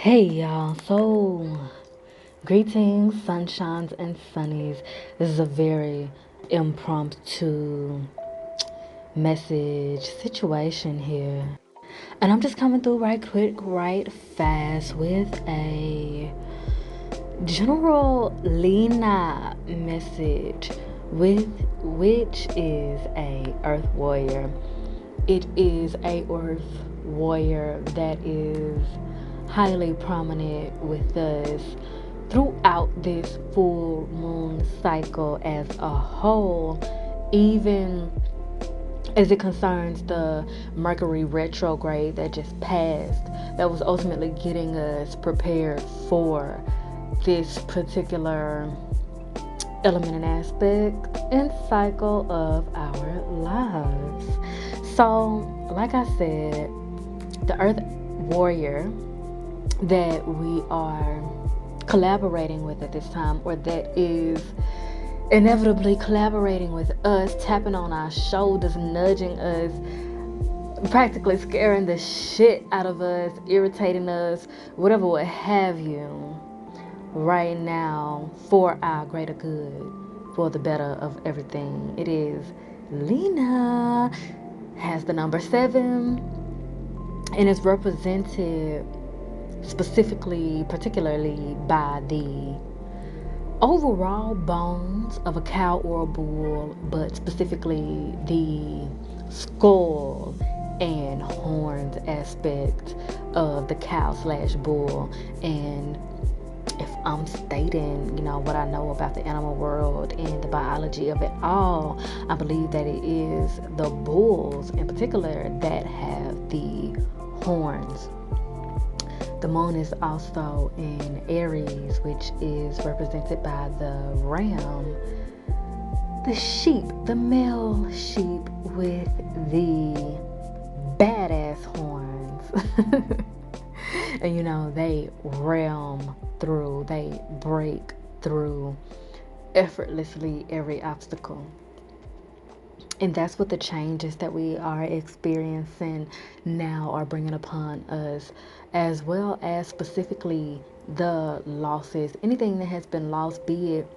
Hey y'all, so greetings, sunshines and sunnies. This is a very impromptu message situation here. And I'm just coming through right quick, right fast with a general Lena message with which is a earth warrior. It is a earth warrior that is highly prominent with us throughout this full moon cycle as a whole, even as it concerns the Mercury retrograde that just passed, that was ultimately getting us prepared for this particular element and aspect and cycle of our lives. So, like I said, the earth warrior that we are collaborating with at this time, or that is inevitably collaborating with us, tapping on our shoulders, nudging us, practically scaring the shit out of us, irritating us, whatever what have you, right now for our greater good, for the better of everything. It is Lena, has the number 7, and is represented specifically, particularly by the overall bones of a cow or a bull, but specifically the skull and horns aspect of the cow slash bull. And if I'm stating, what I know about the animal world and the biology of it all, I believe that it is the bulls in particular that have the horns. The moon is also in Aries, which is represented by the ram, the sheep, the male sheep with the badass horns. And they ram through, they break through effortlessly every obstacle. And that's what the changes that we are experiencing now are bringing upon us, as well as specifically the losses. Anything that has been lost, be it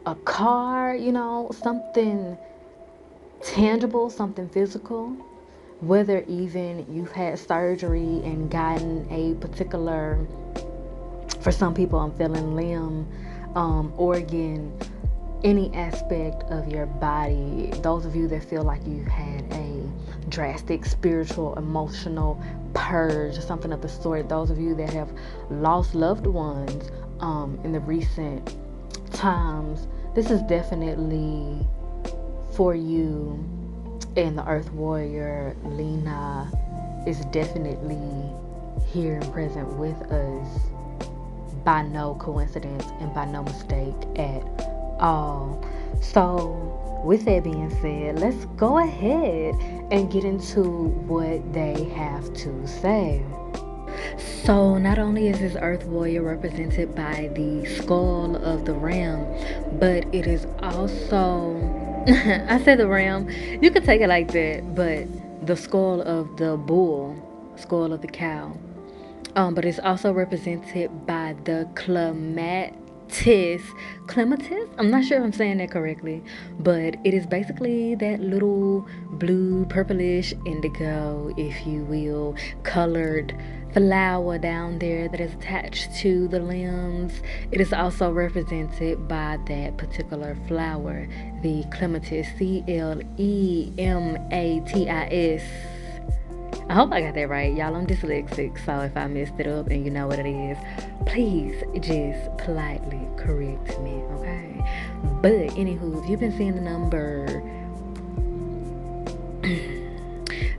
a car, something tangible, something physical, whether even you've had surgery and gotten a particular, for some people, I'm feeling limb, organ, any aspect of your body. Those of you that feel like you had a drastic spiritual, emotional purge, something of the sort. Those of you that have lost loved ones in the recent times, this is definitely for you. And the earth warrior Lena is definitely here and present with us by no coincidence and by no mistake at all. So with that being said, let's go ahead and get into what they have to say. So not only is this earth warrior represented by the skull of the ram, but it is also I said the ram, you could take it like that, but the skull of the bull, skull of the cow. But it's also represented by the clematis. I'm not sure if I'm saying that correctly, but it is basically that little blue, purplish, indigo, if you will, colored flower down there that is attached to the limbs. It is also represented by that particular flower, the clematis, Clematis. I hope I got that right. Y'all, I'm dyslexic, so if I messed it up and you know what it is, please just politely correct me, okay? But anywho, if you've been seeing the number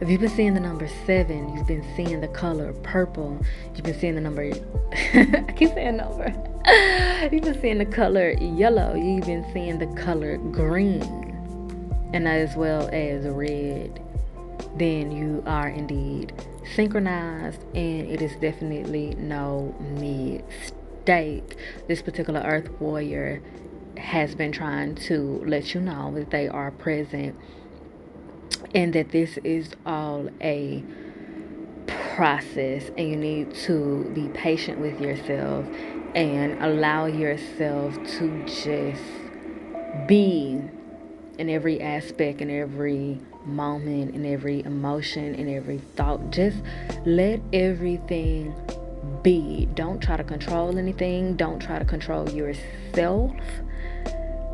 if you've been seeing the number 7, you've been seeing the color purple, you've been seeing the number I keep saying number. You've been seeing the color yellow, you've been seeing the color green, and as well as red, then you are indeed synchronized, and it is definitely no mistake. This particular earth warrior has been trying to let you know that they are present and that this is all a process, and you need to be patient with yourself and allow yourself to just be in every aspect, in every moment, in every emotion, in every thought. Just let everything be. Don't try to control anything. Don't try to control yourself.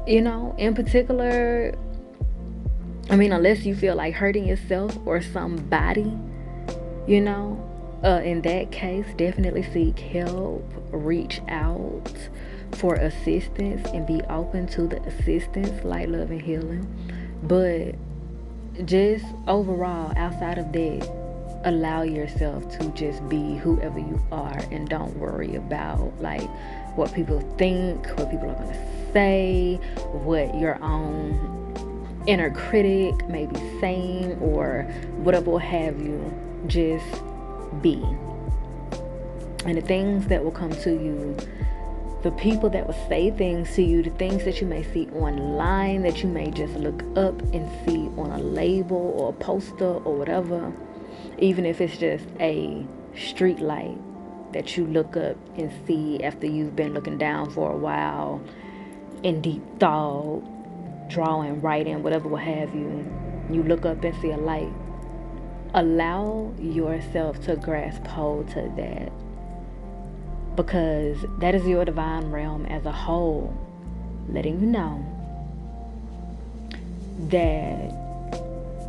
In particular, unless you feel like hurting yourself or somebody, in that case, definitely seek help, reach out for assistance, and be open to the assistance, light, love, and healing. But just overall, outside of that, allow yourself to just be whoever you are, and don't worry about like what people think, what people are going to say, what your own inner critic may be saying, or whatever will have you. Just be. And the things that will come to you, the people that will say things to you, the things that you may see online, that you may just look up and see on a label or a poster or whatever, even if it's just a street light that you look up and see after you've been looking down for a while in deep thought, drawing, writing, whatever will have you, you look up and see a light. Allow yourself to grasp hold to that, because that is your divine realm as a whole, letting you know that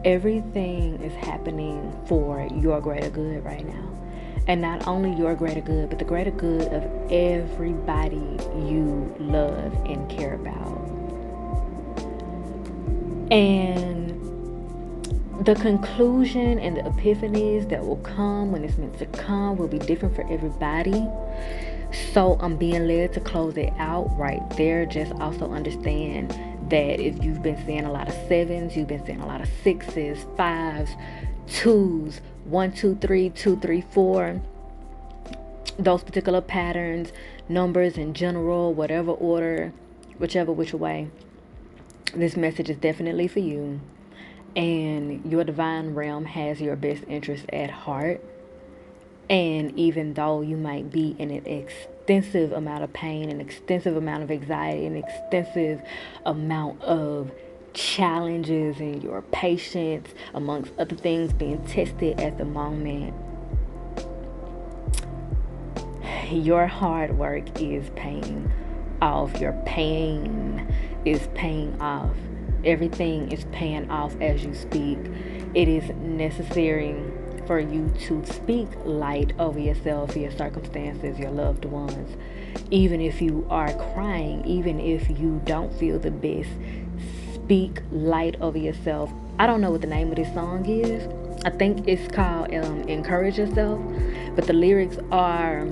everything is happening for your greater good right now. And not only your greater good, but the greater good of everybody you love and care about. And the conclusion and the epiphanies that will come when it's meant to come will be different for everybody. So I'm being led to close it out right there. Just also understand that if you've been seeing a lot of 7s, you've been seeing a lot of 6s, 5s, 2s, 1, 2, 3, 2, 3, 4, those particular patterns, numbers in general, whatever order, whichever which way, this message is definitely for you. And your divine realm has your best interest at heart. And even though you might be in an extensive amount of pain, an extensive amount of anxiety, an extensive amount of challenges, and your patience, amongst other things, being tested at the moment, your hard work is paying off. Your pain is paying off. Everything is paying off as you speak. It is necessary for you to speak light over yourself, your circumstances, your loved ones. Even if you are crying, even if you don't feel the best, speak light over yourself. I don't know what the name of this song is. I think it's called Encourage Yourself. But the lyrics are,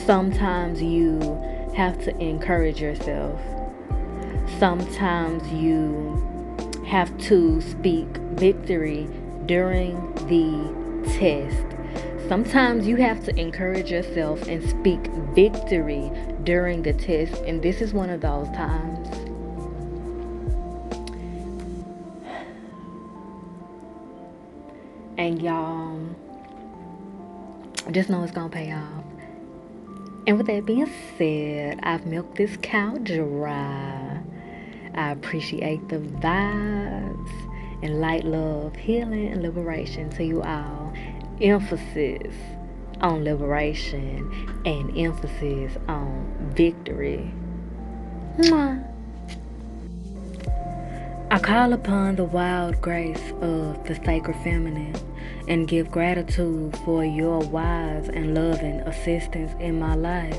sometimes you have to encourage yourself. Sometimes you have to speak victory during the test. Sometimes you have to encourage yourself and speak victory during the test. And this is one of those times. And y'all, just know it's gonna pay off. And with that being said, I've milked this cow dry. I appreciate the vibes and light, love, healing, and liberation to you all. Emphasis on liberation and emphasis on victory. Mwah. I call upon the wild grace of the sacred feminine and give gratitude for your wise and loving assistance in my life.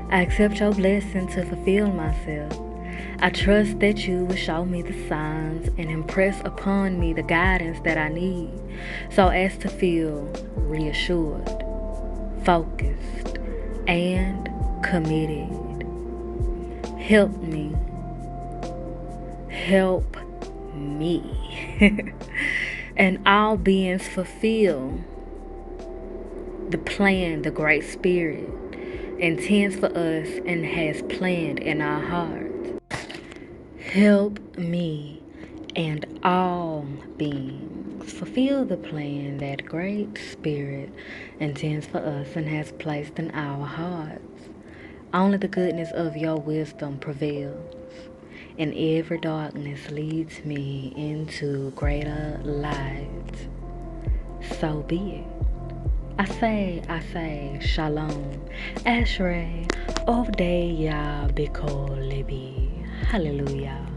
I accept your blessing to fulfill myself. I trust that you will show me the signs and impress upon me the guidance that I need so as to feel reassured, focused, and committed. Help me. Help me. And all beings fulfill the plan the Great Spirit intends for us and has planned in our hearts. Help me and all beings. beings fulfill the plan that Great Spirit intends for us and has placed in our hearts. Only the goodness of your wisdom prevails, and every darkness leads me into greater light. So be it. I say, Shalom, Ashrei, Ovdeya Biko Libi. Hallelujah.